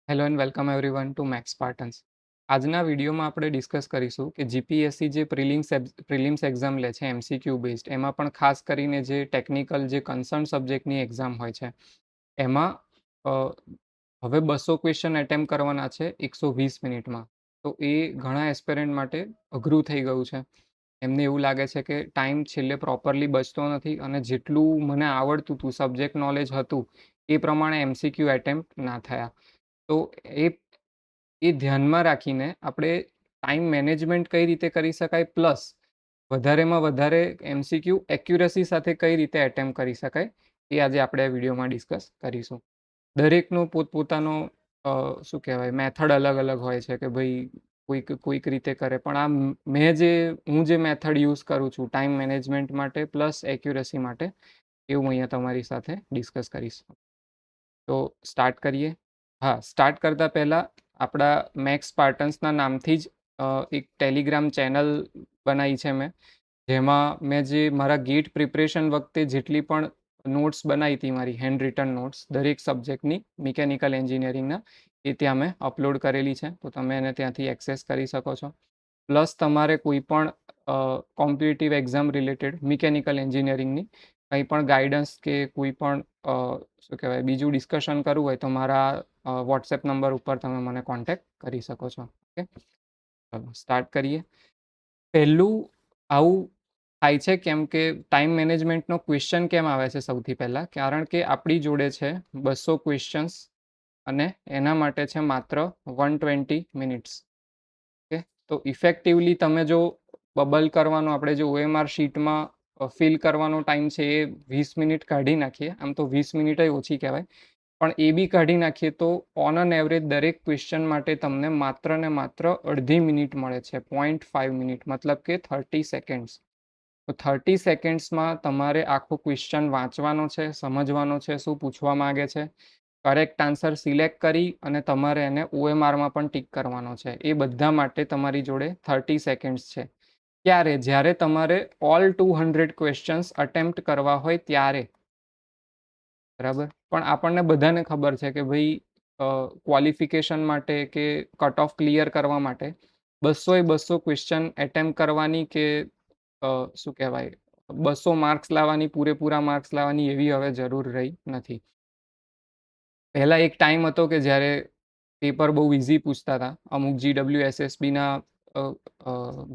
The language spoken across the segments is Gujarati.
Hello and welcome everyone to Max Spartans. આજના વિડીયોમાં આપણે ડિસ્કસ કરીશું કે જીપીએસસી જે પ્રિલિમ્સ એક્ઝામ લે છે એમસીક્યુ બેઝડ, એમાં પણ ખાસ કરીને જે ટેકનિકલ જે કન્સર્ન સબ્જેક્ટની એક્ઝામ હોય છે એમાં અ, હવે 200 ક્વેશ્ચન એટેમ્પ કરવાના છે 120 મિનિટમાં. તો એ ઘણા એસ્પિરન્ટ માટે અઘરું થઈ ગયું છે. એમને એવું લાગે છે કે ટાઈમ છેલ્લે પ્રોપરલી બચતો નથી અને જેટલું મને આવડતું હતું, સબ્જેક્ટ નોલેજ હતું, એ પ્રમાણે એમસીક્યુ એટેમ્પ ના થયા. તો એ એ ધ્યાનમાં રાખીને આપણે ટાઈમ મેનેજમેન્ટ કઈ રીતે કરી શકાય, પ્લસ વધારેમાં વધારે એમસીક્યુ એક્યુરસી સાથે કઈ રીતે એટેમ્પ કરી શકાય, એ આજે આપણે આ વિડીયોમાં ડિસ્કસ કરીશું. દરેકનો પોતપોતાનો શું કહેવાય મેથડ અલગ અલગ હોય છે કે ભાઈ કોઈક કોઈક રીતે કરે, પણ હું જે મેથડ યુઝ કરું છું ટાઈમ મેનેજમેન્ટ માટે પ્લસ એક્યુરસી માટે, એ હું અહીંયા તમારી સાથે ડિસ્કસ કરીશ. તો સ્ટાર્ટ કરીએ. હા, સ્ટાર્ટ કરતાં પહેલાં આપણા મેક્સ સ્પાર્ટન્સના નામથી જ એક ટેલિગ્રામ ચેનલ બનાવી છે મેં, જેમાં મેં જે મારા ગેટ પ્રિપરેશન વખતે જેટલી પણ નોટ્સ બનાવી હતી, મારી હેન્ડ રિટન નોટ્સ દરેક સબ્જેક્ટની મિકેનિકલ એન્જિનિયરિંગના, એ ત્યાં મેં અપલોડ કરેલી છે. તો તમે એને ત્યાંથી એક્સેસ કરી શકો છો. પ્લસ તમારે કોઈ પણ કોમ્પિટિટિવ એક્ઝામ રિલેટેડ મિકેનિકલ એન્જિનિયરિંગની કંઈ પણ ગાઈડન્સ કે કોઈ પણ શું કહેવાય બીજું ડિસ્કશન કરવું હોય તો મારા વોટ્સએપ નંબર ઉપર તમે મને કોન્ટેક્ટ કરી શકો છો. ઓકે, ચાલો સ્ટાર્ટ કરીએ. પહેલું આવું થાય છે કેમ કે ટાઈમ મેનેજમેન્ટનો ક્વેશ્ચન કેમ આવે છે સૌથી પહેલાં, કારણ કે આપણી જોડે છે 200 ક્વેશ્ચન્સ અને એના માટે છે માત્ર 120 મિનિટ્સ. ઓકે, તો ઇફેક્ટિવલી તમે જો બબલ કરવાનો, આપણે જે ઓએમઆર શીટમાં ફિલ કરવાનો ટાઈમ છે એ 20 મિનિટ કાઢી નાખીએ, આમ તો 20 મિનિટ ઓછી કહેવાય, પણ એ બી કાઢી નાખીએ તો ઓન એન એવરેજ દરેક ક્વેશ્ચન માટે તમને માત્ર ને માત્ર અડધી મિનિટ મળે છે, 0.5 મિનિટ, મતલબ કે 30 સેકન્ડ્સ. તો 30 સેકન્ડ્સમાં તમારે આખો ક્વેશ્ચન વાંચવાનો છે, સમજવાનો છે શું પૂછવા માગે છે, કરેક્ટ આન્સર સિલેક્ટ કરી અને તમારે એને ઓએમઆરમાં પણ ટીક કરવાનો છે. એ બધા માટે તમારી જોડે 30 સેકન્ડ્સ છે. ક્યારે? જ્યારે તમારે ઓલ 200 ક્વેશ્ચન્સ અટેમ્પ્ટ કરવા હોય ત્યારે, બરાબર. પણ આપણને બધાને ખબર છે કે ભાઈ ક્વોલિફિકેશન માટે કે કટ ઓફ ક્લિયર કરવા માટે 200 ક્વેશ્ચન એટેમ્પ્ટ કરવાની કે શું કહેવાય 200 માર્ક્સ લાવવાની, પૂરેપૂરા માર્ક્સ લાવવાની એવી હવે જરૂર રહી નથી. પહેલાં એક ટાઈમ હતો કે જ્યારે પેપર બહુ ઇઝી પૂછતા હતા. અમુક GWSSBના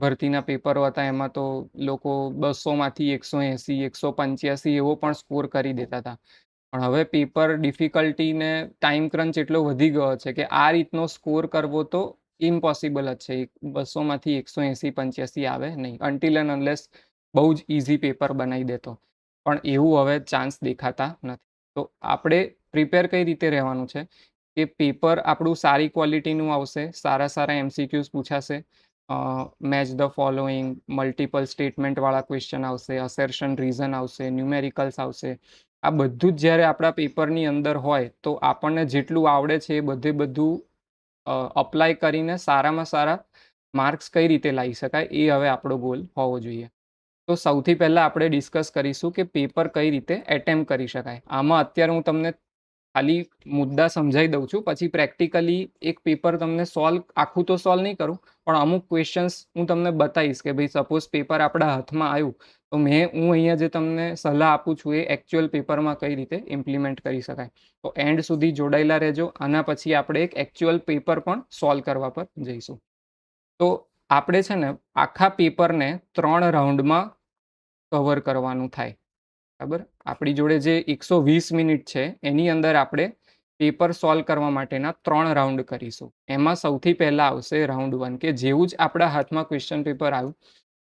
ભરતીના પેપરો હતા, એમાં તો લોકો 200માંથી 180, 185 એવો પણ સ્કોર કરી દેતા હતા. પણ હવે પેપર ડિફિકલ્ટીને ટાઈમ ક્રંચ એટલો વધી ગયો છે કે આ રીતનો સ્કોર કરવો તો ઇમ્પોસિબલ જ છે. 200માંથી 180, 85 આવે નહીં, અનટિલ એન્ડ અનલેસ બહુ જ ઇઝી પેપર બનાવી દેતો. પણ એવું હવે ચાન્સ દેખાતા નથી. તો આપણે પ્રિપેર કઈ રીતે રહેવાનું છે કે પેપર આપણું સારી ક્વોલિટીનું આવશે, સારા એમસીક્યુઝ પૂછાશે, મેચ ધ ફોલોઈંગ, મલ્ટિપલ સ્ટેટમેન્ટવાળા ક્વેશ્ચન આવશે, અસેર્શન રીઝન આવશે, ન્યુમેરિકલ્સ આવશે. આ બધું જ જ્યારે આપણા પેપરની અંદર હોય તો આપણને જેટલું આવડે છે એ બધું અપ્લાય કરીને સારામાં સારા માર્ક્સ કઈ રીતે લાવી શકાય, એ હવે આપણો ગોલ હોવો જોઈએ. તો સૌથી પહેલાં આપણે ડિસ્કસ કરીશું કે પેપર કઈ રીતે એટેમ્પ કરી શકાય. આમાં અત્યારે હું તમને ખાલી મુદ્દા સમજાવી દઉં છું, પછી પ્રેક્ટિકલી એક પેપર તમને આખું તો સોલ્વ નહીં કરું, પણ અમુક ક્વેશ્ચન્સ હું તમને બતાવીશ કે ભાઈ સપોઝ પેપર આપણા હાથમાં આવ્યું તો હું અહીંયા જે તમને સલાહ આપું છું એ એકચ્યુઅલ પેપરમાં કઈ રીતે ઇમ્પ્લિમેન્ટ કરી શકાય. તો એન્ડ સુધી જોડાયેલા રહેજો. આના પછી આપણે એક એકચ્યુઅલ પેપર પણ સોલ્વ કરવા પર જઈશું. તો આપણે છે ને આખા પેપરને 3 રાઉન્ડમાં કવર કરવાનું થાય, બરાબર. આપણી જોડે જે 120 મિનિટ છે એની અંદર આપણે પેપર સોલ્વ કરવા માટેના 3 રાઉન્ડ કરીશું. એમાં સૌથી પહેલાં આવશે રાઉન્ડ 1, કે જેવું જ આપણા હાથમાં ક્વેશ્ચન પેપર આવ્યું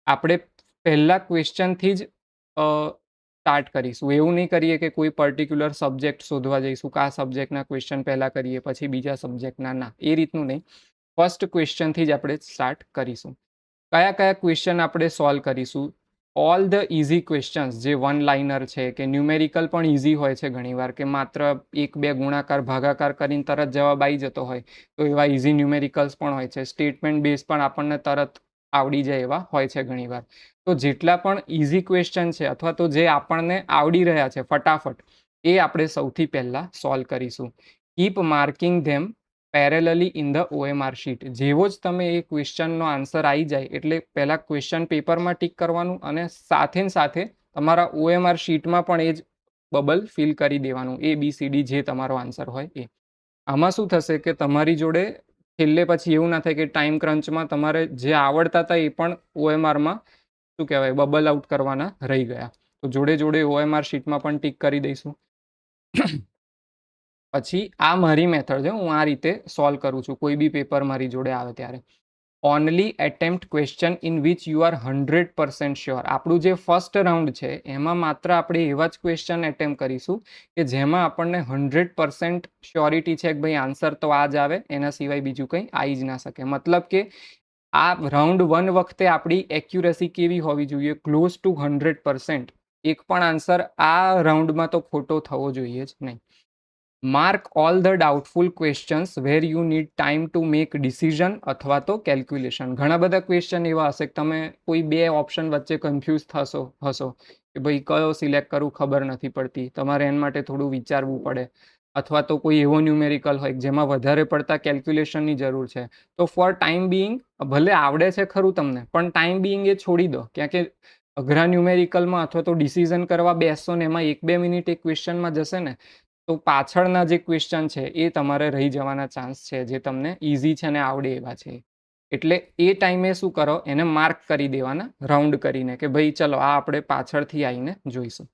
આપણે પહેલા ક્વેશ્ચનથી જ સ્ટાર્ટ કરીશું. એવું નહીં કરીએ કે કોઈ પર્ટિક્યુલર સબ્જેક્ટ શોધવા જઈશું કે આ સબ્જેક્ટના ક્વેશ્ચન પહેલાં કરીએ પછી બીજા સબ્જેક્ટના, ના, એ રીતનું નહીં. ફર્સ્ટ ક્વેશ્ચનથી જ આપણે સ્ટાર્ટ કરીશું. કયા ક્વેશ્ચન આપણે સોલ્વ કરીશું? ઓલ ધ ઇઝી ક્વેશ્ચન્સ, જે વન લાઇનર છે કે ન્યુમેરિકલ પણ ઇઝી હોય છે ઘણીવાર, કે માત્ર 1-2 ગુણાકાર ભાગાકાર કરીને તરત જવાબ આવી જતો હોય, તો એવા ઇઝી ન્યુમેરિકલ્સ પણ હોય છે. સ્ટેટમેન્ટ બેઝ પણ આપણને તરત આવડી જાય એવા હોય છે ઘણીવાર. તો જેટલા પણ ઇઝી ક્વેશ્ચન છે અથવા તો જે આપણને આવડી રહ્યા છે ફટાફટ, એ આપણે સૌથી પહેલાં સોલ્વ કરીશું. Keep marking them parallelly in the OMR sheet. જેવો જ તમે એ ક્વેશ્ચનનો આન્સર આવી જાય એટલે પહેલાં ક્વેશ્ચન પેપરમાં ટિક કરવાનું અને સાથે તમારા OMR શીટમાં પણ એ જ બબલ ફિલ કરી દેવાનું, ABCD જે તમારો આન્સર હોય એ. આમાં શું થશે કે તમારી જોડે છેલ્લે પછી એવું ના થાય કે ટાઈમ ક્રંચમાં તમારે જે આવડતા હતા એ પણ OMRમાં શું કહેવાય બબલ આઉટ કરવાના રહી ગયા. તો જોડે OMR શીટમાં પણ ટિક કરી દઈશું. પછી આ મારી મેથડ છે, હું આ રીતે સોલ્વ કરું છું કોઈ બી પેપર મારી જોડે આવે ત્યારે. Only attempt question in which you are 100% sure. આપણું જે ફર્સ્ટ રાઉન્ડ છે એમાં માત્ર આપણે એવા જ ક્વેશ્ચન એટેમ્પ્ટ કરીશું કે જેમાં આપણને 100% શ્યોરિટી છે કે ભાઈ આન્સર તો આ જ આવે, એના સિવાય બીજું કંઈ આવી જ ના શકે. મતલબ કે આ રાઉન્ડ 1 વખતે આપણી એક્યુરેસી કેવી હોવી જોઈએ, ક્લોઝ ટુ 100%. એક પણ આન્સર આ રાઉન્ડમાં તો ખોટો થવો જોઈએ જ નહીં. Mark all the doubtful questions where you need time to make decision અથવા તો કેલ્ક્યુલેશન. ઘણા બધા ક્વેશ્ચન એવા હશે કે તમે કોઈ બે ઓપ્શન વચ્ચે કન્ફ્યુઝ હશો કે ભાઈ કયો સિલેક્ટ કરવું ખબર નથી પડતી, તમારે એના માટે થોડું વિચારવું પડે, અથવા તો કોઈ એવો ન્યુમેરિકલ હોય જેમાં વધારે પડતા કેલ્ક્યુલેશનની જરૂર છે. તો ફોર ટાઈમ બિંગ ભલે આવડે છે ખરું તમને, પણ ટાઈમ બિંગ એ છોડી દો. ક્યાં કે અઘરા ન્યુમેરિકલમાં અથવા તો ડિસિઝન કરવા બેસશો ને એમાં 1-2 મિનિટ એક ક્વેશ્ચનમાં જશે ને તો પાછળના જે ક્વેશ્ચન છે એ તમારે રહી જવાના ચાન્સ છે જે તમને ઇઝી છે ને આવડે એવા છે. એટલે એ ટાઈમે શું કરો, એને માર્ક કરી દેવાના રાઉન્ડ કરીને કે ભાઈ ચલો આ આપણે પાછળથી આવીને જોઈશું.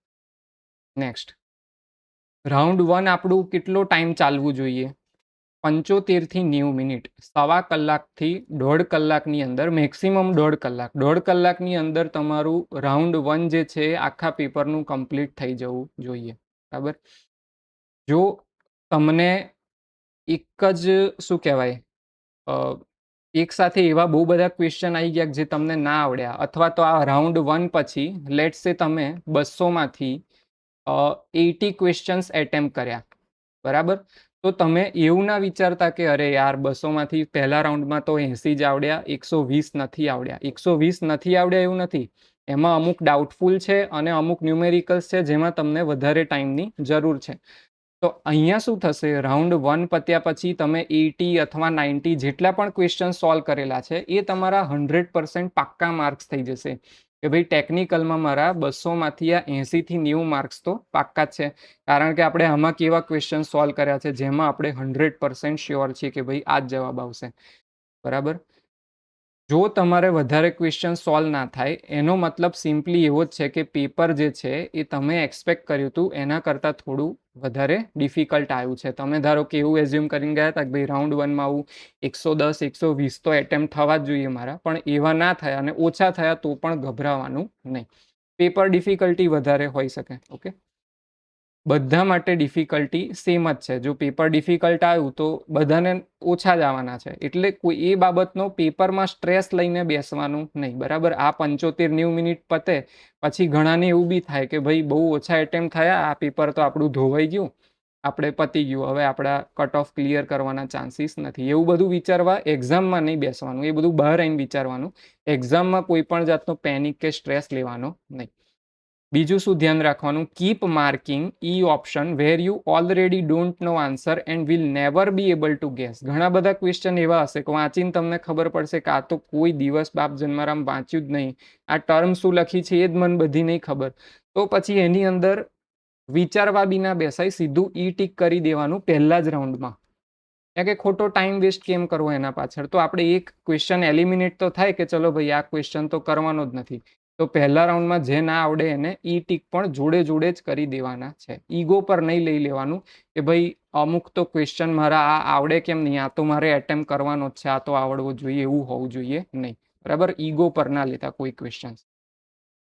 નેક્સ્ટ રાઉન્ડ 1 આપણું કેટલો ટાઈમ ચાલવું જોઈએ? 75 થી 90 મિનિટ. સવા કલાકથી 1.5 કલાકની અંદર, મેક્સિમમ 1.5 કલાક. 1.5 કલાકની અંદર તમારું રાઉન્ડ 1 જે છે આખા પેપરનું કમ્પ્લીટ થઈ જવું જોઈએ. બરાબર. જો તમને એક જ શું કહેવાય એક સાથે એવા બહુ બધા ક્વેશ્ચન આવી ગયા જે તમને ના આવડ્યા, અથવા તો આ રાઉન્ડ 1 પછી લેટ્સ સે તમે 200માંથી 80 ક્વેશ્ચન્સ એટેમ્પ્ટ કર્યા, બરાબર. તો તમે એવું ના વિચારતા કે અરે યાર 200માંથી પહેલા રાઉન્ડમાં તો 80 જ આવડ્યા, 120 નથી આવડ્યા. 120 નથી આવડ્યા એવું નથી, એમાં અમુક ડાઉટફુલ છે અને અમુક ન્યુમેરિકલ્સ છે જેમાં તમને વધારે ટાઈમની જરૂર છે. તો અહીંયા શું થશે, રાઉન્ડ 1 પત્યા પછી તમે 80 અથવા 90 જેટલા પણ ક્વેશ્ચન સોલ્વ કરેલા છે એ તમારા 100% પાક્કા માર્ક્સ થઈ જશે કે ભાઈ ટેકનિકલમાં મારા 200માંથી આ 80 થી 90 માર્ક્સ તો પાક્કા જ છે, કારણ કે આપણે આમાં કેવા ક્વેશ્ચન સોલ્વ કર્યા છે જેમાં આપણે 100% શ્યોર છીએ કે ભાઈ આ જ જવાબ આવશે. બરાબર. જો તમારે વધારે ક્વેશ્ચન સોલ્વ ના થાય એનો મતલબ સિમ્પલી એવો જ છે કે પેપર જે છે એ તમે એક્સપેક્ટ કર્યું હતું એના કરતાં થોડું વધારે ડિફિકલ્ટ આવ્યું છે. તમે ધારો કે એવું એઝ્યુમ કરીને ગયા હતા કે ભાઈ રાઉન્ડ 1માં આવું 110 120 તો એટેમ્પ્ટ થવા જ જોઈએ મારા, પણ એવા ના થયા અને ઓછા થયા તો પણ ગભરાવાનું નહીં. પેપર ડિફિકલ્ટી વધારે હોઈ શકે. ઓકે, બધા માટે ડિફિકલ્ટી સેમ જ છે. જો પેપર ડિફિકલ્ટ આવ્યું તો બધાને ઓછા જ આવવાના છે, એટલે કોઈ એ બાબતનો પેપરમાં સ્ટ્રેસ લઈને બેસવાનું નહીં. બરાબર. આ 75-90 મિનિટ પતે પછી ઘણાને એવું બી થાય કે ભાઈ બહુ ઓછા એટેમ્પ્ટ થયા, આ પેપર તો આપણું ધોવાઈ ગયું, આપણે પતી ગયું, હવે આપણા કટ ઓફ ક્લિયર કરવાના ચાન્સીસ નથી. એવું બધું વિચારવા એક્ઝામમાં નહીં બેસવાનું, એ બધું બહાર આવીને વિચારવાનું. એક્ઝામમાં કોઈ પણ જાતનો પેનિક કે સ્ટ્રેસ લેવાનો નહીં. બીજું શું ધ્યાન રાખવાનું, કીપ માર્કિંગ ઈ option where you already don't know answer and will never be able to guess. ઘણા બધા ક્વેશ્ચન એવા હશે કે વાંચીને તમને ખબર પડશે કે આ તો કોઈ દિવસ બાપ જન્મારામ વાંચ્યું જ નહીં, આ ટર્મ શું લખી છે એ જ મને બધી નહીં ખબર. તો પછી એની અંદર વિચારવા બી ના બેસાય, સીધું ઈ ટીક કરી દેવાનું પહેલા જ રાઉન્ડમાં. કે ખોટો ટાઈમ વેસ્ટ કેમ કરવો એના પાછળ. તો આપણે એક ક્વેશ્ચન એલિમિનેટ તો થાય કે ચલો ભાઈ આ ક્વેશ્ચન તો કરવાનો જ નથી. તો પહેલા રાઉન્ડમાં જે ના આવડે એને ઈ ટીક પણ જોડે જ કરી દેવાના છે. ઈગો પર નહીં લઈ લેવાનું કે ભાઈ અમુક તો ક્વેશ્ચન મારા આ આવડે કેમ નહીં, આ તો મારે એટેમ્પ્ટ કરવાનો જ છે, આ તો આવડવો જોઈએ, એવું હોવું જોઈએ નહીં. બરાબર. ઈગો પર ના લેતા કોઈ ક્વેશ્ચન.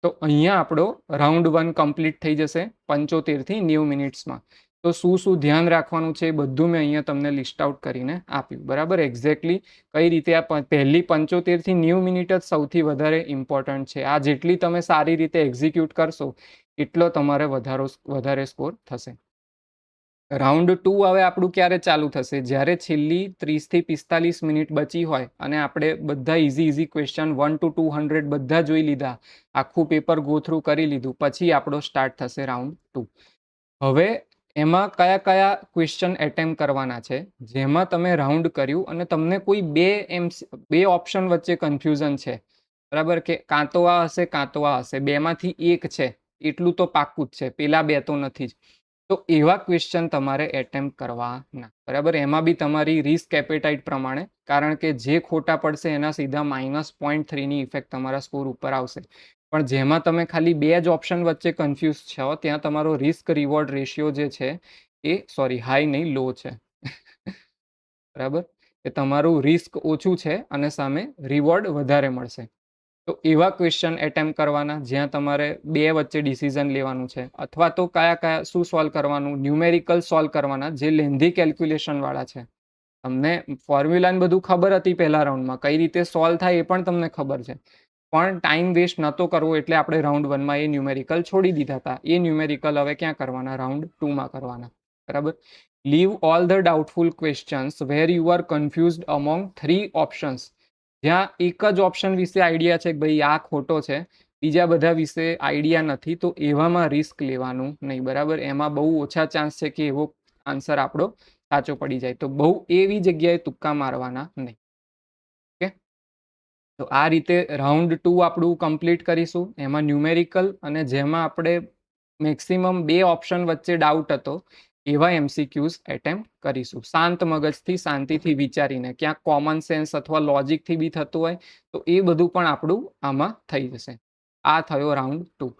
તો અહીંયા આપણો રાઉન્ડ 1 કમ્પ્લીટ થઈ જશે 75 થી 90 મિનિટ્સમાં. તો શું ધ્યાન રાખવાનું છે એ બધું મેં અહીંયા તમને લિસ્ટ આઉટ કરીને આપ્યું. બરાબર. એક્ઝેક્ટલી કઈ રીતે આ પહેલી 75 થી 90 મિનિટ જ સૌથી વધારે ઇમ્પોર્ટન્ટ છે. આ જેટલી તમે સારી રીતે એક્ઝિક્યુટ કરશો એટલો તમારે વધારે સ્કોર થશે. રાઉન્ડ 2 હવે આપણું ક્યારે ચાલુ થશે, જ્યારે છેલ્લી 30 થી 45 મિનિટ બચી હોય અને આપણે બધા ઇઝી ક્વેશ્ચન 1 to 200 બધા જોઈ લીધા, આખું પેપર ગો થ્રુ કરી લીધું, પછી આપણો સ્ટાર્ટ થશે રાઉન્ડ 2. હવે એમાં કયા કયા ક્વેશ્ચન એટેમ્પ કરવાના છે, જેમાં તમે રાઉન્ડ કર્યું અને તમને કોઈ બે ઓપ્શન વચ્ચે કન્ફ્યુઝન છે, બરાબર, કે કાં તો આ હશે કાં તો આ હશે, બેમાંથી એક છે એટલું તો પાક્કું જ છે, પેલા બે તો નથી જ. તો એવા ક્વેશ્ચન તમારે એટેમ્પ કરવાના, બરાબર. એમાં બી તમારી રિસ્ક એપેટાઇટ પ્રમાણે, કારણ કે જે ખોટા પડશે એના સીધા -0.3ની ઇફેક્ટ તમારા સ્કોર ઉપર આવશે. પણ જેમાં તમે ખાલી બે જ ઓપ્શન વચ્ચે કન્ફ્યુઝ છો, ત્યાં તમારો રિસ્ક રિવોર્ડ રેશિયો જે છે એ હાઈ નહીં, લો છે. બરાબર, કે તમારું રિસ્ક ઓછું છે અને સામે રિવોર્ડ વધારે મળશે. તો એવા ક્વેશ્ચન એટેમ્પ કરવાના જ્યાં તમારે બે વચ્ચે ડિસિઝન લેવાનું છે, અથવા તો કયા શું સોલ્વ કરવાનું, ન્યુમેરિકલ સોલ્વ કરવાના જે લેન્ધી કેલ્ક્યુલેશન વાળા છે. તમને ફોર્મ્યુલા બધું ખબર હતી પહેલા રાઉન્ડમાં, કઈ રીતે સોલ્વ થાય એ પણ તમને ખબર છે, પણ ટાઈમ વેસ્ટ નહોતો કરવો એટલે આપણે રાઉન્ડ 1માં એ ન્યુમેરિકલ છોડી દીધા હતા. એ ન્યુમેરિકલ હવે ક્યાં કરવાના, રાઉન્ડ 2માં કરવાના, બરાબર. Leave all the doubtful questions where you are confused among 3 options. જ્યાં એક જ ઓપ્શન વિશે આઈડિયા છે કે ભાઈ આ ખોટો છે, બીજા બધા વિશે આઈડિયા નથી, તો એવામાં રિસ્ક લેવાનું નહીં, બરાબર. એમાં બહુ ઓછા ચાન્સ છે કે એવો આન્સર આપણો સાચો પડી જાય, તો બહુ એવી જગ્યાએ તુક્કા મારવાના નહીં. ઓકે, તો આ રીતે રાઉન્ડ 2 આપણું કમ્પ્લીટ કરીશું. એમાં ન્યુમેરિકલ અને જેમાં આપણે મેક્સિમમ બે ઓપ્શન વચ્ચે ડાઉટ હતો એવા MCQs એટેમ્પ કરીશું, શાંત મગજથી, શાંતિથી વિચારીને. ક્યાંક કોમન સેન્સ અથવા લોજિકથી બી થતું હોય તો એ બધું પણ આપણું આમાં થઈ જશે. આ થયો રાઉન્ડ 2.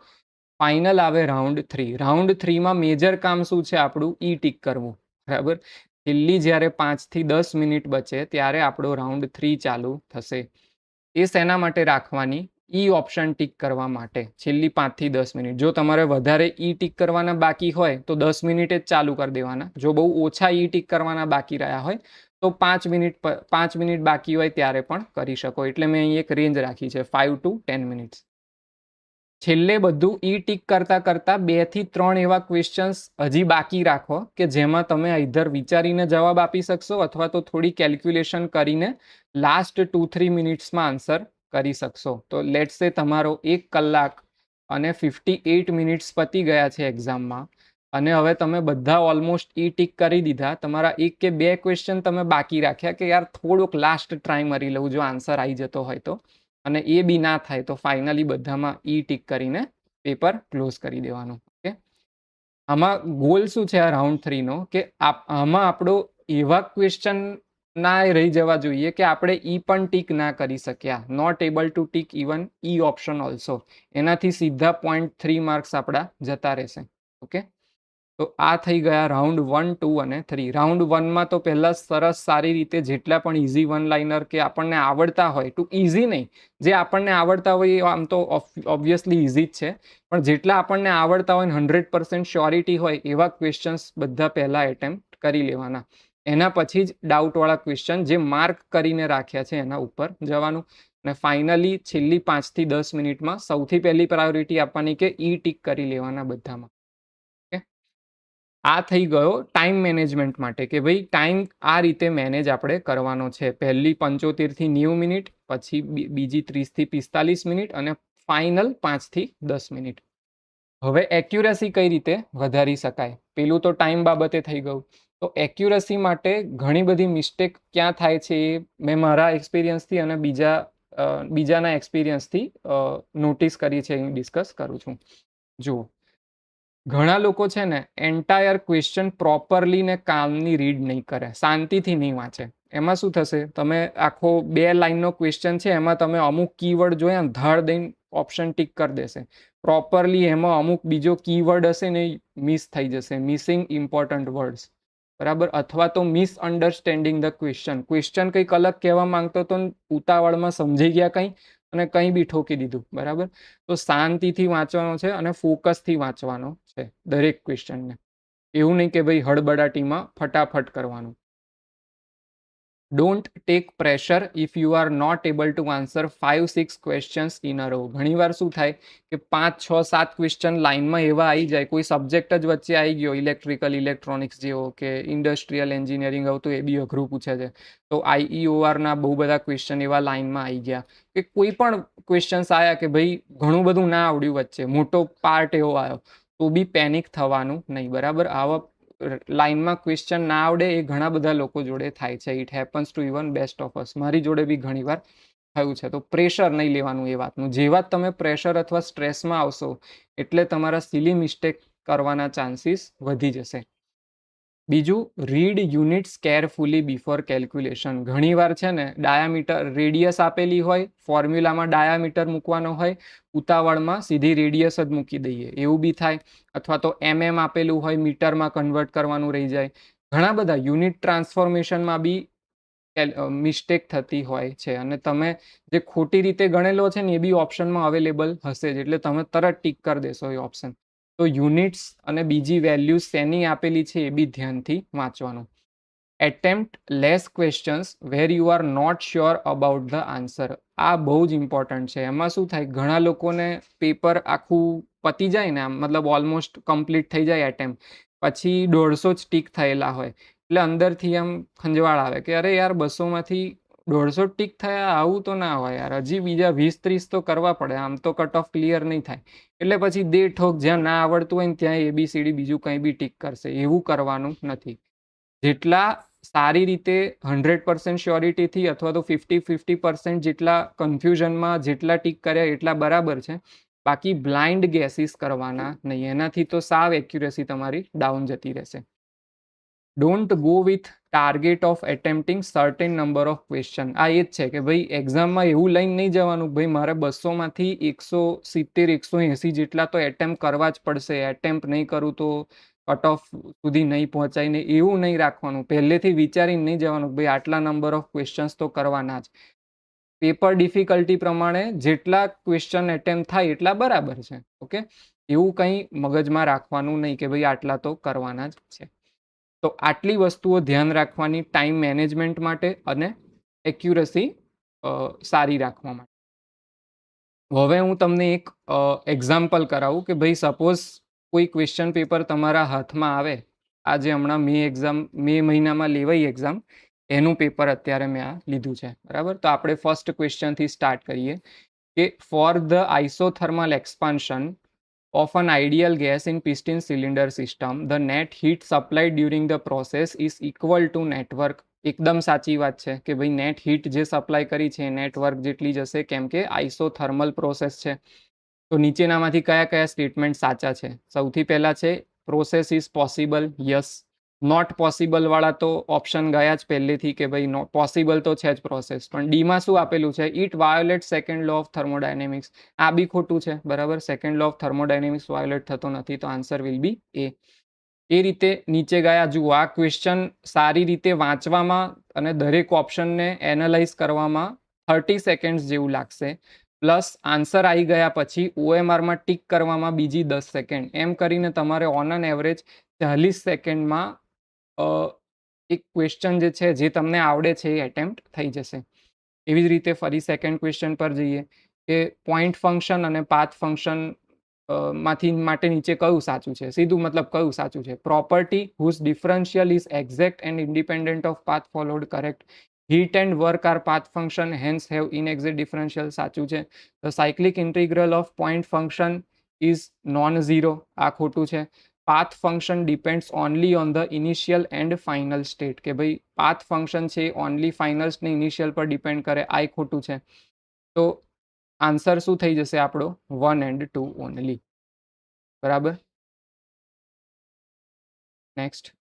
ફાઇનલ આવે રાઉન્ડ 3. રાઉન્ડ 3માં મેજર કામ શું છે આપણું, ઈ ટીક કરવું, બરાબર. છેલ્લી જ્યારે 5 થી 10 મિનિટ બચે ત્યારે આપણો રાઉન્ડ 3 ચાલુ થશે. એ શેના માટે રાખવાની, ઈ ઓપ્શન ટીક કરવા માટે, છેલ્લી 5 થી 10 મિનિટ. જો તમારે વધારે ઈ ટીક કરવાના બાકી હોય તો 10 મિનિટે જ ચાલુ કરી દેવાના. જો બહુ ઓછા ઈ ટીક કરવાના બાકી રહ્યા હોય તો 5 મિનિટ બાકી હોય ત્યારે પણ કરી શકો. એટલે મેં અહીં એક રેન્જ રાખી છે, 5 to 10 મિનિટ્સ. છેલ્લે બધું ઈ ટીક કરતા કરતા 2 થી 3 એવા ક્વેશ્ચન્સ હજી બાકી રાખો કે જેમાં તમે આઈધર વિચારીને જવાબ આપી શકશો અથવા તો થોડી કેલ્ક્યુલેશન કરીને લાસ્ટ 2-3 મિનિટ્સમાં આન્સર કરી શકશો. તો લેટ્સ સે તમારો 1 કલાક અને 58 મિનિટ્સ પતી ગયા છે એક્ઝામમાં, અને હવે તમે બધા ઓલમોસ્ટ ઈ ટીક કરી દીધા, તમારા 1 કે 2 ક્વેશ્ચન તમે બાકી રાખ્યા કે યાર થોડુંક લાસ્ટ ટ્રાય મારી લઉં જો આન્સર આવી જતો હોય તો, અને એ બી ના થાય તો ફાઇનલી બધામાં ઈ ટીક કરીને પેપર ક્લોઝ કરી દેવાનું. ઓકે, આમાં ગોલ શું છે આ રાઉન્ડ 3નો, કે આમાં આપણો એવા ક્વેશ્ચન ના રહી જવા જોઈએ કે આપણે ઈ પણ ટીક ના કરી શક્યા, not able to tick even ઈ ઓપ્શન ઓલ્સો. એનાથી સીધા 0.3 માર્ક્સ આપણા જતા રહેશે. ઓકે, તો આ થઈ ગયા રાઉન્ડ 1, 2 અને 3. રાઉન્ડ 1માં તો પહેલા સરસ સારી રીતે જેટલા પણ ઇઝી વન લાઇનર કે આપણને આવડતા હોય, ટુ ઇઝી નહીં, જે આપણને આવડતા હોય એ આમ તો ઓબ્વિયસલી ઇઝી જ છે, પણ જેટલા આપણને આવડતા હોય 100% શ્યોરિટી હોય એવા ક્વેશ્ચન્સ બધા પહેલા એટેમ્પ્ટ કરી લેવાના. એના પછી જ ડાઉટવાળા ક્વેશ્ચન જે માર્ક કરીને રાખ્યા છે એના ઉપર જવાનું. અને ફાઇનલી છેલ્લી 5 થી 10 મિનિટમાં સૌથી પહેલી પ્રાયોરિટી આપવાની કે ઈ ટીક કરી લેવાના બધામાં. આ થઈ ગયો ટાઈમ મેનેજમેન્ટ માટે, કે ભાઈ ટાઈમ આ રીતે મેનેજ આપણે કરવાનો છે. પહેલી 75 થી 90 મિનિટ, પછી બીજી 30 થી 45 મિનિટ અને ફાઇનલ 5 થી 10 મિનિટ. હવે એક્યુરેસી કઈ રીતે વધારી શકાય, પેલું તો ટાઈમ બાબતે થઈ ગયું. તો એક્યુરેસી માટે ઘણી બધી મિસ્ટેક ક્યાં થાય છે એ મેં મારા એક્સપિરિયન્સથી અને બીજાના એક્સપિરિયન્સથી નોટિસ કરી છે, અહીં ડિસ્કસ કરું છું. જુઓ, ઘણા લોકો છે ને એન્ટાયર ક્વેશ્ચન પ્રોપરલી ને કામની રીડ નહીં કરે, શાંતિથી નહીં વાંચે. એમાં શું થશે, તમે આખો 2 લાઇનનો ક્વેશ્ચન છે એમાં તમે અમુક કીવર્ડ જોયા ને ધાડ દઈને ઓપ્શન ટિક કરી દેશે, પ્રોપરલી એમાં અમુક બીજો કીવર્ડ હશે ને મિસ થઈ જશે, મિસિંગ ઇમ્પોર્ટન્ટ વર્ડ્સ, બરાબર. અથવા તો મિસઅન્ડરસ્ટેન્ડિંગ ધ ક્વેશ્ચન કંઈક અલગ કહેવા માંગતો તો ઉતાવળમાં સમજી ગયા કંઈ અને કંઈ બી ઠોકી દીધું, બરાબર. તો શાંતિથી વાંચવાનો છે અને ફોકસથી વાંચવાનો છે દરેક ક્વેશ્ચનને. એવું નહીં કે ભાઈ હળબડાટીમાં ફટાફટ કરવાનું. Don't take pressure if you are not able to answer 5-6 questions in a row. ઘણીવાર શું થાય કે 5, 6, 7 ક્વેશ્ચન લાઇનમાં એવા આવી જાય, કોઈ સબ્જેક્ટ જ વચ્ચે આવી ગયો, ઇલેક્ટ્રોનિક્સ જેવો કે ઇન્ડસ્ટ્રીયલ એન્જિનિયરિંગ હવે તો એ બી અઘરું પૂછે છે, તો IEORના બહુ બધા ક્વેશ્ચન એવા લાઇનમાં આવી ગયા, કે કોઈ પણ ક્વેશ્ચન્સ આવ્યા કે ભાઈ ઘણું બધું ના આવડ્યું વચ્ચે, મોટો પાર્ટ એવો આવ્યો, તો બી પેનિક થવાનું નહીં, બરાબર. આવા લાઇનમાં ક્વેશ્ચન ના આવડે એ ઘણા બધા લોકો જોડે થાય છે. It happens two even best of us. મારી જોડે બી ઘણીવાર થયું છે. તો પ્રેશર નહીં લેવાનું એ વાતનું. જેવા જ તમે પ્રેશર અથવા સ્ટ્રેસમાં આવશો એટલે તમારા સિલી મિસ્ટેક કરવાના ચાન્સીસ વધી જશે. બીજું, read units carefully before calculation. ઘણીવાર છે ને ડાયામીટર રેડિયસ આપેલી હોય, ફોર્મ્યુલામાં ડાયામીટર મૂકવાનો હોય, ઉતાવળમાં સીધી રેડિયસ જ મૂકી દઈએ, એવું બી થાય. અથવા તો આપેલું હોય, મીટરમાં કન્વર્ટ કરવાનું રહી જાય. ઘણા બધા યુનિટ ટ્રાન્સફોર્મેશનમાં બી મિસ્ટેક થતી હોય છે અને તમે જે ખોટી રીતે ગણેલો છે ને એ બી ઓપ્શનમાં અવેલેબલ હશે જ, એટલે તમે તરત ટીક કરી દેશો એ ઓપ્શન. તો યુનિટ્સ અને બીજી વેલ્યુઝ શેની આપેલી છે એ બી ધ્યાનથી વાંચવાનું. Attempt less questions where you are not sure about the answer. આ બહુ જ ઇમ્પોર્ટન્ટ છે. એમાં શું થાય, ઘણા લોકોને પેપર આખું પતી જાય ને, આમ મતલબ ઓલમોસ્ટ કમ્પ્લીટ થઈ જાય એટેમ્પ્ટ, પછી 150 જ ટીક થયેલા હોય, એટલે અંદરથી આમ ખંજવાળ આવે કે અરે યાર 200માંથી 150 ટીક થયા, આવું તો ના હોય યાર, હજી બીજા 20-30 તો કરવા પડે, આમ તો કટ ઓફ ક્લિયર નહીં થાય. એટલે પછી દે ઠોક જ્યાં ના આવડતું હોય ને ત્યાં ABCD બીજું કંઈ બી ટીક કરશે. એવું કરવાનું નથી. જેટલા સારી રીતે 100% શ્યોરિટીથી અથવા તો 50-50% જેટલા કન્ફ્યુઝનમાં જેટલા ટીક કર્યા એટલા બરાબર છે. બાકી બ્લાઇન્ડ ગેસીસ કરવાના નહીં. એનાથી તો સાવ એક્યુરેસી તમારી ડાઉન જતી રહેશે. Don't go with target of attempting certain number of question. આ એ જ છે કે ભાઈ એક્ઝામમાં એવું લઈને નહીં જવાનું ભાઈ મારે 200માંથી 170-180 જેટલા તો એટેમ્પ્ટ કરવા જ પડશે, એટેમ્પ્ટ નહીં કરું તો કટ ઓફ સુધી નહીં પહોંચાય ને, એવું નહીં રાખવાનું. પહેલેથી વિચારીને નહીં જવાનું ભાઈ આટલા નંબર ઓફ ક્વેશ્ચન્સ તો કરવાના જ. પેપર ડિફિકલ્ટી પ્રમાણે જેટલા ક્વેશ્ચન એટેમ્પ્ટ થાય એટલા બરાબર છે. ઓકે, એવું કંઈ મગજમાં રાખવાનું નહીં કે ભાઈ આટલા તો કરવાના જ છે. તો આટલી વસ્તુઓ ધ્યાન રાખવાની ટાઈમ મેનેજમેન્ટ માટે અને એક્યુરસી સારી રાખવા માટે. હવે હું તમને એક એક્ઝામ્પલ કરાવું કે ભાઈ સપોઝ કોઈ ક્વેશ્ચન પેપર તમારા હાથમાં આવે, આજે હમણાં મે મહિનામાં લેવાઈ એક્ઝામ, એનું પેપર અત્યારે મેં આ લીધું છે, બરાબર. તો આપણે ફર્સ્ટ ક્વેશ્ચનથી સ્ટાર્ટ કરીએ કે for the isothermal expansion of an ideal gas in piston cylinder system, the net heat supplied during the process is equal to net work. એકદમ સાચી વાત છે કે ભાઈ નેટ હીટ જે સપ્લાય કરી છે નેટવર્ક જેટલી જ હશે, કેમ કે આઇસોથર્મલ પ્રોસેસ છે. તો નીચેનામાંથી કયા કયા સ્ટેટમેન્ટ સાચા છે? સૌથી પહેલા છે process is possible. Yes. Not possible વાળા તો ઓપ્શન ગયા જ પહેલેથી કે ભાઈ પોસિબલ તો છે જ પ્રોસેસ, પણ ડીમાં શું આપેલું છે? It violate second law of thermodynamics. આ બી ખોટું છે, બરાબર. Second law of thermodynamics violate થતો નથી, તો આન્સર વિલ બી એ. એ રીતે નીચે ગયા. જુઓ, આ ક્વેશ્ચન સારી રીતે વાંચવામાં અને દરેક ઓપ્શનને એનાલાઇઝ કરવામાં 30 સેકન્ડ્સ જેવું લાગશે, પ્લસ આન્સર આવી ગયા પછી OMRમાં ટીક કરવામાં બીજી 10 સેકન્ડ, એમ કરીને તમારે ઓન એન એવરેજ 40 સેકન્ડમાં એક ક્વેશ્ચન જે છે જે તમને આવડે છે એ એટેમ્પ્ટ થઈ જશે. એવી જ રીતે ફરી સેકન્ડ ક્વેશ્ચન પર જઈએ કે પોઈન્ટ ફંક્શન અને પાથ ફંક્શન માંથી માટે નીચે કયું સાચું છે? સીધું મતલબ કયું સાચું છે? Property whose differential is exact and independent of path followed, correct. Heat and work are path function, hence have inexact differential, સાચું છે. The cyclic integral of point function is non zero, આ ખોટું છે. Path function depends only on the initial and final state, કે ભાઈ પાથ ફંક્શન છે ઓનલી ફાઇનલ્સ ને ઇનિશિયલ પર ડિપેન્ડ કરે, આ ખોટું છે. તો આન્સર શું થઈ જશે આપણો? 1 and 2 ઓનલી, બરાબર. Next,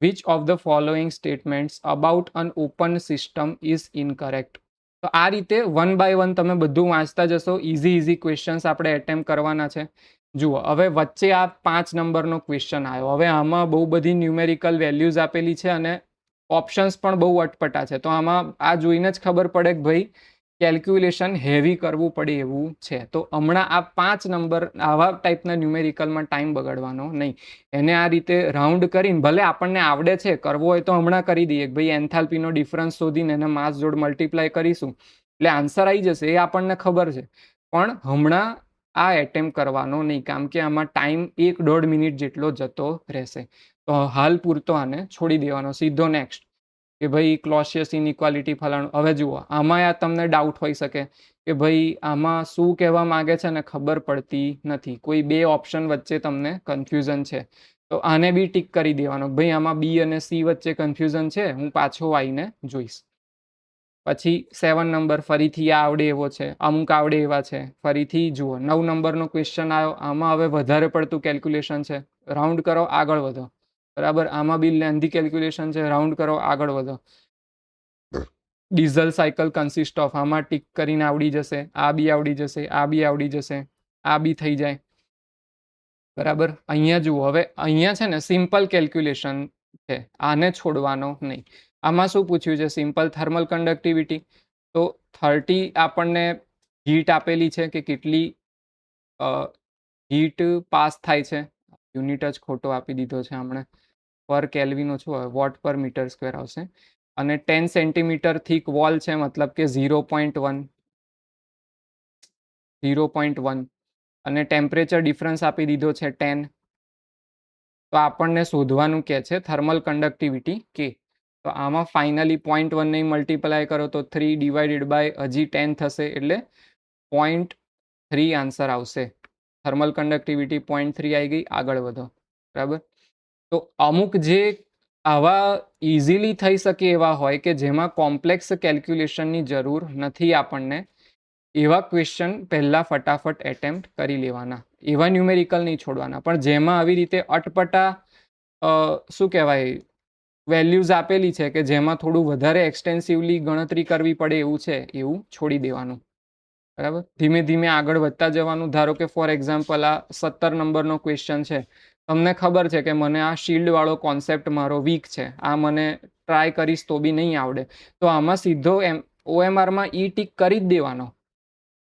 which of the following statements about an open system is incorrect? તો આ રીતે વન બાય વન તમે બધું વાંચતા જશો. ઇઝી ક્વેશ્ચન્સ આપણે એટેમ્પ કરવાના છે. જુઓ, હવે વચ્ચે આ 5 નંબરનો ક્વેશ્ચન આવ્યો. હવે આમાં બહુ બધી ન્યુમેરિકલ વેલ્યુઝ આપેલી છે અને ઓપ્શન્સ પણ બહુ અટપટા છે. તો આમાં આ જોઈને જ ખબર પડે કે ભાઈ કેલ્ક્યુલેશન હેવી કરવું પડે એવું છે. તો હમણાં આ 5 નંબર આવા ટાઈપના ન્યુમેરિકલમાં ટાઈમ બગાડવાનો નહીં. એને આ રીતે રાઉન્ડ કરીને, ભલે આપણને આવડે છે, કરવો હોય તો હમણાં કરી દઈએ કે ભાઈ એન્થાલ્પીનો ડિફરન્સ શોધીને એને માસ જોડ મલ્ટીપ્લાય કરીશું એટલે આન્સર આવી જશે, એ આપણને ખબર છે. પણ હમણાં આ એટેમ્પ કરવાનો નહીં, કારણ કે આમાં ટાઈમ 1-1.5 મિનિટ જેટલો જતો રહેશે. તો હાલ પૂરતો આને છોડી દેવાનો, સીધો નેક્સ્ટ કે ભાઈ ક્લોસિયસ ઇનઇક્વાલિટી ફલાણું. હવે જુઓ, આમાં આ તમને ડાઉટ હોઈ શકે કે ભાઈ આમાં શું કહેવા માંગે છે ને ખબર પડતી નથી, કોઈ બે ઓપ્શન વચ્ચે તમને કન્ફ્યુઝન છે. તો આને બી ટીક કરી દેવાનો, ભાઈ આમાં બી અને સી વચ્ચે કન્ફ્યુઝન છે, હું પાછો આવીને જોઈશ. પછી 7 નંબર ફરીથી આ આવડે એવો છે, અમુક આવડે એવા છે. ફરીથી જુઓ 9 નંબરનો ક્વેશ્ચન આવ્યો, આમાં હવે વધારે પડતું કેલ્ક્યુલેશન છે, રાઉન્ડ કરો આગળ વધો. બરાબર, આમાં બી લેન્ધી કેલ્ક્યુલેશન છે, રાઉન્ડ કરો આગળ વધો. ડીઝલ સાયકલ કન્સિસ્ટ ઓફ, આમાં ટીક કરીને આવડી જશે, આ બી આવડી જશે, આ બી આવડી જશે, આ બી થઈ જાય. બરાબર, અહીંયા જુઓ, હવે અહીંયા છે ને સિમ્પલ કેલ્ક્યુલેશન છે, આને છોડવાનો નહીં. આમાં શું પૂછ્યું છે? Simple thermal conductivity. તો 30 આપણને હીટ આપેલી છે કે કેટલી હીટ પાસ થાય છે, યુનિટ જ ખોટો આપી દીધો છે હમણાં, પર કેલ્વિન ઓછું આવે, વોટ પર મીટર સ્ક્વેર આવશે. અને 10 સેન્ટીમીટર થીક વોલ છે, મતલબ કે 0.1 અને ટેમ્પરેચર ડિફરન્સ આપી દીધો છે 10. તો આપણને શોધવાનું કે છે થર્મલ કન્ડક્ટિવિટી કે. તો આમાં ફાઇનલી 0.1 ને મલ્ટીપ્લાય કરો તો 3 ડિવાઇડેડ બાય હજી 10 થશે, એટલે 0.3 આન્સર આવશે. થર્મલ કન્ડક્ટિવિટી 0.3 આવી ગઈ, આગળ વધો. બરાબર, તો અમુક જે આવા ઇઝીલી થઈ શકે એવા હોય કે જેમાં કોમ્પ્લેક્સ કેલ્ક્યુલેશનની જરૂર નથી આપણને, એવા ક્વેશ્ચન પહેલાં ફટાફટ એટેમ્પ્ટ કરી લેવાના, એવા ન્યુમેરિકલ નહીં છોડવાના. પણ જેમાં આવી રીતે અટપટા શું કહેવાય વેલ્યુઝ આપેલી છે કે જેમાં થોડું વધારે એક્સટેન્સિવલી ગણતરી કરવી પડે એવું છે, એવું છોડી દેવાનું. બરાબર, ધીમે ધીમે આગળ વધતા જવાનું. ધારો કે ફોર એક્ઝામ્પલ આ 17 નંબરનો ક્વેશ્ચન છે, તમને ખબર છે કે મને આ શિલ્ડવાળો કોન્સેપ્ટ મારો વીક છે, આ મને ટ્રાય કરીશ તો બી નહીં આવડે, તો આમાં સીધો OMRમાં ઈ ટીક કરી જ દેવાનો.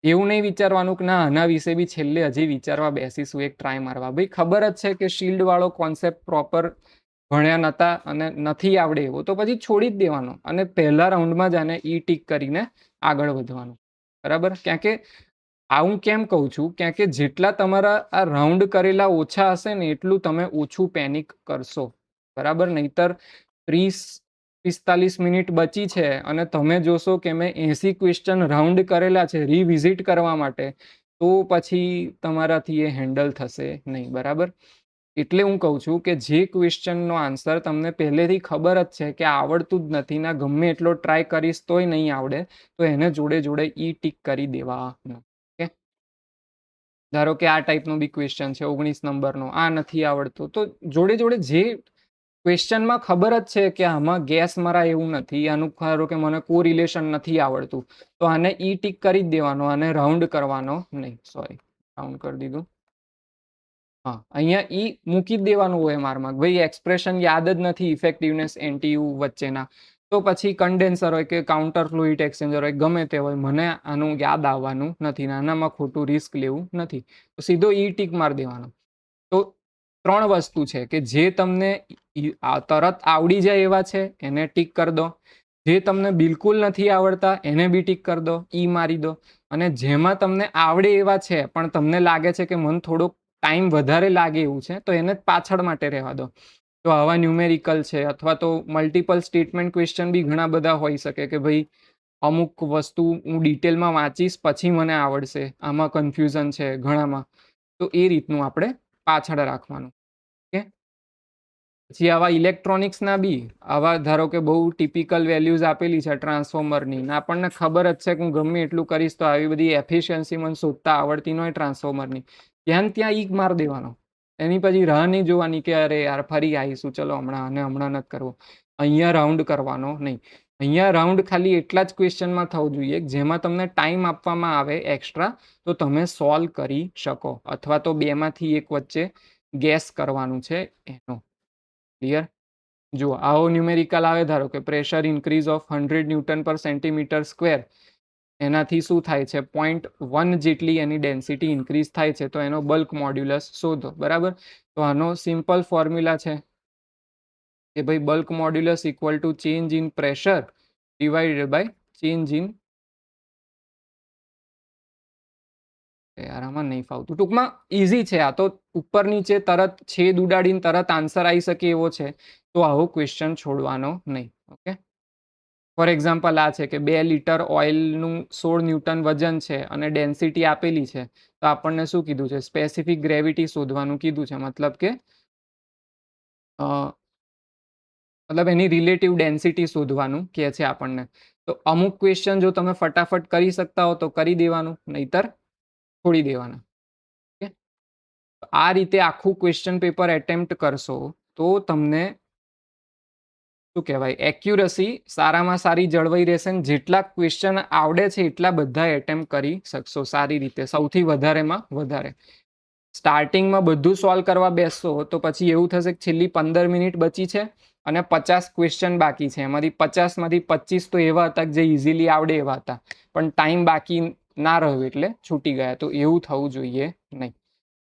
એવું નહીં વિચારવાનું કે ના આના વિશે બી છેલ્લે હજી વિચારવા બેસીશું, એક ટ્રાય મારવા. ભાઈ ખબર જ છે કે શિલ્ડવાળો કોન્સેપ્ટ પ્રોપર ભણ્યા નહોતા અને નથી આવડે એવો, તો પછી છોડી જ દેવાનો અને પહેલા રાઉન્ડમાં જ આને ઈ ટીક કરીને આગળ વધવાનું. બરાબર, ક્યાં કે આવું કેમ કહું છું, ક્યાં કે જેટલા તમારા આ રાઉન્ડ કરેલા ઓછા હશે ને એટલું તમે ઓછું પેનિક કરશો. બરાબર, નહીતર 30-45 મિનિટ બચી છે અને તમે જોશો કે મેં 80 ક્વેશ્ચન રાઉન્ડ કરેલા છે રિવિઝિટ કરવા માટે, તો પછી તમારાથી એ હેન્ડલ થશે નહીં. બરાબર, એટલે હું કહું છું કે જે ક્વેશ્ચનનો આન્સર તમને પહેલેથી ખબર જ છે કે આવડતું જ નથી, ના ગમે એટલો ટ્રાય કરીશ તોય નહીં આવડે, તો એને જોડે જોડે ઈ ટીક કરી દેવાનો. ઓકે, ધારો કે આ ટાઈપનો બી ક્વેશ્ચન છે 19 નંબરનો, આ નથી આવડતો, તો જોડે જોડે જે ક્વેશ્ચનમાં ખબર જ છે કે આમાં ગેસ મરાય એવું નથી, આનું ધારો કે મને કોરિલેશન નથી આવડતું, તો આને ઈ ટીક કરી જ દેવાનો, આને રાઉન્ડ કરવાનો નહીં. સોરી, રાઉન્ડ કરી દીધું. હા, અહીંયા ઈ મૂકી જ દેવાનું OMRમાં, ભાઈ એક્સપ્રેશન યાદ જ નથી ઇફેક્ટિવનેસ NTU વચ્ચેના, તો પછી કન્ડેન્સર હોય કે કાઉન્ટર ફ્લુઇડ એક્સચેન્જર હોય, ગમે તે હોય, મને આનું યાદ આવવાનું નથી, આનામાં ખોટું રિસ્ક લેવું નથી, તો સીધો ઈ ટીક મારી દેવાનો. તો 3 વસ્તુ છે કે જે તમને તરત આવડી જાય એવા છે એને ટીક કરી દો, જે તમને બિલકુલ નથી આવડતા એને બી ટીક કરી દો, ઈ મારી દો, અને જેમાં તમને આવડે એવા છે પણ તમને લાગે છે કે મને થોડોક ટાઈમ વધારે લાગે એવું છે, તો એને પાછળ માટે રહેવા દો. તો આવા ન્યુમેરિકલ છે, અથવા તો મલ્ટિપલ સ્ટેટમેન્ટ ક્વેશ્ચન બી ઘણા બધા હોઈ શકે કે ભાઈ અમુક વસ્તુ હું ડિટેલમાં વાંચીશ પછી મને આવડશે, આમાં કન્ફ્યુઝન છે ઘણામાં, તો એ રીતનું આપણે પાછળ રાખવાનું. ઓકે, પછી આવા ઇલેક્ટ્રોનિક્સના બી આવા ધારો કે બહુ ટિપિકલ વેલ્યુઝ આપેલી છે ટ્રાન્સફોર્મરની, આપણને ખબર જ છે કે હું ગમે એટલું કરીશ તો આવી બધી એફિશિયન્સી મને શોધતા આવડતી ન હોય ટ્રાન્સફોર્મરની, ત્યાં ઈક માર દેવાનો, એની પછી રાહ નહીં જોવાની કે અરે યાર ફરી આવીશું, ચલો હમણાં નથી કરવો. અહીંયા રાઉન્ડ કરવાનો નહીં, અહીંયા રાઉન્ડ ખાલી એટલા જ ક્વેશ્ચનમાં થવું જોઈએ જેમાં તમને ટાઈમ આપવામાં આવે એક્સ્ટ્રા, તો તમે સોલ્વ કરી શકો, અથવા તો બેમાંથી એક વચ્ચે ગેસ કરવાનું છે એનો. ક્લિયર? જુઓ, આવો ન્યુમેરિકલ આવે, ધારો કે પ્રેશર ઇન્ક્રીઝ ઓફ 100 ન્યૂટન પર સેન્ટીમીટર સ્ક્વેર, એનાથી શું થાય છે 0.1 જેટલી એની ડેન્સિટી ઇન્ક્રીઝ થાય છે, તો એનો બલ્ક મોડ્યુલસ શોધો. બરાબર, તો આનો સિમ્પલ ફોર્મ્યુલા છે કે ભાઈ bulk modulus equal to change in pressure divided by change in, યાર આમાં નહીં ફાવતું, ટૂંકમાં ઇઝી છે આ તો, ઉપર નીચે તરત છેદ ઉડાડીને તરત આન્સર આવી શકે એવો છે, તો આવો ક્વેશ્ચન છોડવાનો નહીં. ઓકે, ફોર એક્ઝામ્પલ આ છે કે 2 લિટર ઓઇલનું 16 ન્યૂટન વજન છે અને ડેન્સિટી આપેલી છે, તો આપણને શું કીધું છે, સ્પેસિફિક ગ્રેવિટી શોધવાનું કીધું છે, મતલબ કે મતલબ એની રિલેટિવ ડેન્સિટી શોધવાનું કહે છે આપણને. તો અમુક ક્વેશ્ચન જો તમે ફટાફટ કરી શકતા હો તો કરી દેવાનું, નહીતર છોડી દેવાના. ઓકે, આ રીતે આખું ક્વેશ્ચન પેપર એટેમ્પ્ટ કરશો તો તમને શું કહેવાય, એક્યુરસી સારામાં સારી જળવાઈ રહેશે ને જેટલા ક્વેશ્ચન આવડે છે એટલા બધા એટેમ્પ્ટ કરી શકશો સારી રીતે, સૌથી વધારેમાં વધારે. સ્ટાર્ટિંગમાં બધું સોલ્વ કરવા બેસશો તો પછી એવું થશે કે છેલ્લી 15 મિનિટ બચી છે અને 50 ક્વેશ્ચન બાકી છે, એમાંથી 50માંથી 25 તો એવા હતા જે ઇઝીલી આવડે એવા હતા, પણ ટાઈમ બાકી ના રહ્યો એટલે છૂટી ગયા. તો એવું થવું જોઈએ નહીં.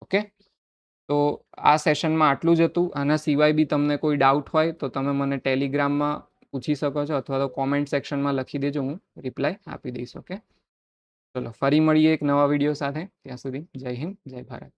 ઓકે, તો આ સેશનમાં આટલું જ હતું. આના સિવાય બી તમને કોઈ ડાઉટ હોય તો તમે મને ટેલિગ્રામમાં પૂછી શકો છો અથવા તો કોમેન્ટ સેક્શનમાં લખી દેજો, હું રિપ્લાય આપી દઈશ. ઓકે, ચલો ફરી મળીએ એક નવા વિડીયો સાથે. ત્યાં સુધી જય હિન્દ, જય ભારત.